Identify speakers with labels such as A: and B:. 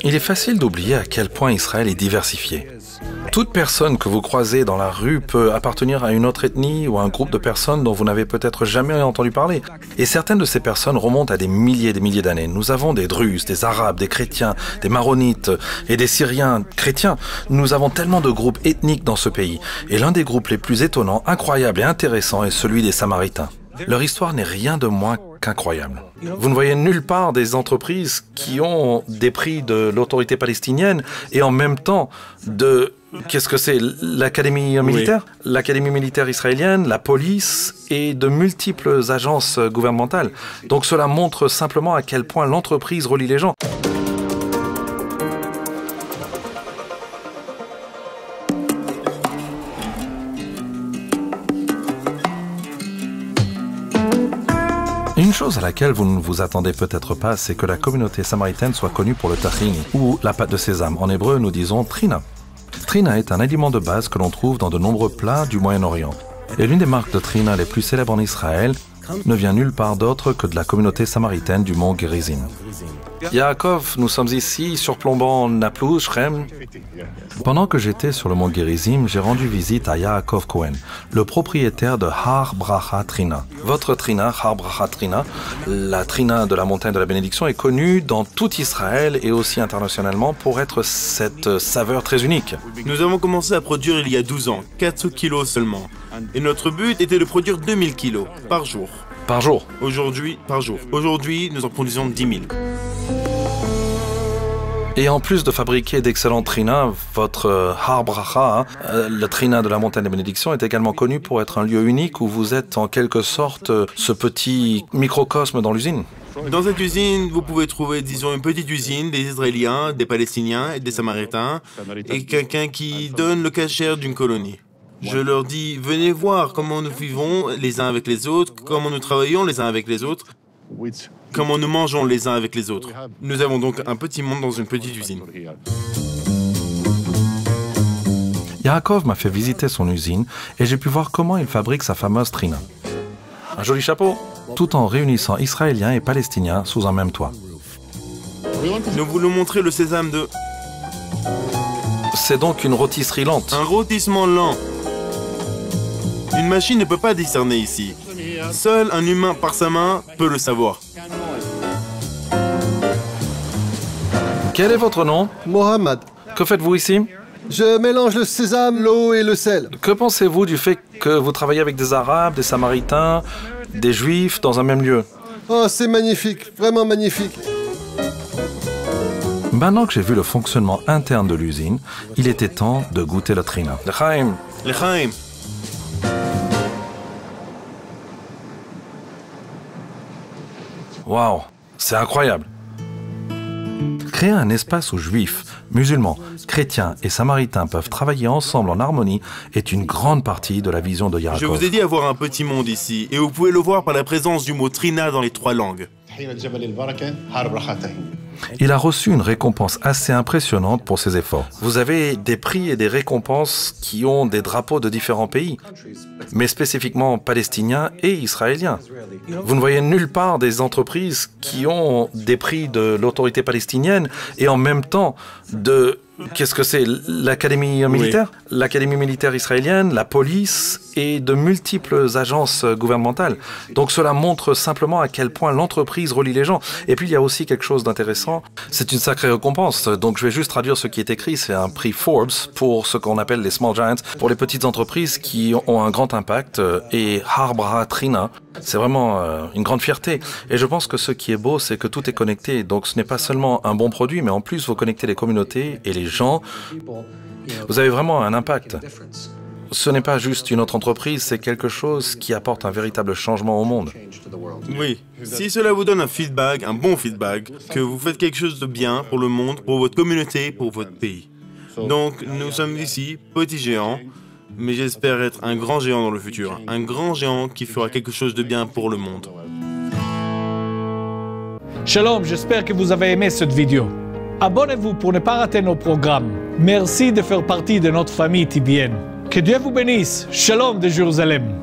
A: Il est facile d'oublier à quel point Israël est diversifié. Toute personne que vous croisez dans la rue peut appartenir à une autre ethnie ou à un groupe de personnes dont vous n'avez peut-être jamais entendu parler. Et certaines de ces personnes remontent à des milliers d'années. Nous avons des Druzes, des Arabes, des chrétiens, des Maronites et des Syriens chrétiens. Nous avons tellement de groupes ethniques dans ce pays. Et l'un des groupes les plus étonnants, incroyables et intéressants est celui des Samaritains. Leur histoire n'est rien de moins qu'incroyable. Vous ne voyez nulle part des entreprises qui ont des prix de l'autorité palestinienne et en même temps de... Qu'est-ce que c'est? L'académie militaire? Oui. L'académie militaire israélienne, la police et de multiples agences gouvernementales. Donc cela montre simplement à quel point l'entreprise relie les gens. Une chose à laquelle vous ne vous attendez peut-être pas, c'est que la communauté samaritaine soit connue pour le tahini, ou la pâte de sésame. En hébreu, nous disons trina. Trina est un aliment de base que l'on trouve dans de nombreux plats du Moyen-Orient. Et l'une des marques de trina les plus célèbres en Israël ne vient nulle part d'autre que de la communauté samaritaine du mont Gerizim. Yaakov, nous sommes ici surplombant Naplouse, Shrem. Pendant que j'étais sur le mont Gerizim, j'ai rendu visite à Yaakov Cohen, le propriétaire de Har Bracha Trina. Votre Trina, Har Bracha Trina, la Trina de la montagne de la bénédiction, est connue dans tout Israël et aussi internationalement pour être cette saveur très unique.
B: Nous avons commencé à produire il y a 12 ans, 4 kilos seulement. Et notre but était de produire 2000 kilos par jour.
A: Par jour?
B: Aujourd'hui, par jour. Aujourd'hui, nous en produisons 10 000.
A: Et en plus de fabriquer d'excellents trinas, votre Har Bracha, le trina de la montagne des bénédictions, est également connu pour être un lieu unique où vous êtes en quelque sorte ce petit microcosme dans l'usine.
B: Dans cette usine, vous pouvez trouver, disons, une petite usine des Israéliens, des Palestiniens et des Samaritains, et quelqu'un qui donne le cachère d'une colonie. Je leur dis, venez voir comment nous vivons les uns avec les autres, comment nous travaillons les uns avec les autres, comment nous mangeons les uns avec les autres. Nous avons donc un petit monde dans une petite usine.
A: Yaakov m'a fait visiter son usine et j'ai pu voir comment il fabrique sa fameuse trina. Un joli chapeau, tout en réunissant Israéliens et Palestiniens sous un même toit.
B: Nous voulons montrer le sésame de...
A: C'est donc une rôtisserie lente.
B: Un rôtissement lent. Une machine ne peut pas discerner ici. Seul un humain par sa main peut le savoir.
A: Quel est votre nom?
C: Mohamed.
A: Que faites-vous ici?
C: Je mélange le sésame, l'eau et le sel.
A: Que pensez-vous du fait que vous travaillez avec des Arabes, des Samaritains, des Juifs dans un même lieu?
C: Oh, c'est magnifique, vraiment magnifique.
A: Maintenant que j'ai vu le fonctionnement interne de l'usine, il était temps de goûter le trina. L'chaim.
B: L'chaim.
A: Waouh, c'est incroyable. Créer un espace où juifs, musulmans, chrétiens et samaritains peuvent travailler ensemble en harmonie est une grande partie de la vision de Yaakov.
B: Je vous ai dit avoir un petit monde ici, et vous pouvez le voir par la présence du mot trina dans les 3 langues.
A: Il a reçu une récompense assez impressionnante pour ses efforts. Vous avez des prix et des récompenses qui ont des drapeaux de différents pays, mais spécifiquement palestiniens et israéliens. Vous ne voyez nulle part des entreprises qui ont des prix de l'autorité palestinienne et en même temps de... Qu'est-ce que c'est? L'académie militaire? Oui. L'académie militaire israélienne, la police et de multiples agences gouvernementales. Donc cela montre simplement à quel point l'entreprise relie les gens. Et puis il y a aussi quelque chose d'intéressant, c'est une sacrée récompense. Donc je vais juste traduire ce qui est écrit, c'est un prix Forbes pour ce qu'on appelle les small giants, pour les petites entreprises qui ont un grand impact. Et Har Bracha Trina, c'est vraiment une grande fierté. Et je pense que ce qui est beau, c'est que tout est connecté. Donc ce n'est pas seulement un bon produit, mais en plus vous connectez les communautés et les gens. Vous avez vraiment un impact. Ce n'est pas juste une autre entreprise, c'est quelque chose qui apporte un véritable changement au monde.
B: Oui, si cela vous donne un feedback, un bon feedback, que vous faites quelque chose de bien pour le monde, pour votre communauté, pour votre pays. Donc nous sommes ici, petits géants, mais j'espère être un grand géant dans le futur. Un grand géant qui fera quelque chose de bien pour le monde.
D: Shalom, j'espère que vous avez aimé cette vidéo. Abonnez-vous pour ne pas rater nos programmes. Merci de faire partie de notre famille TBN. Que Dieu vous bénisse. Shalom de Jérusalem.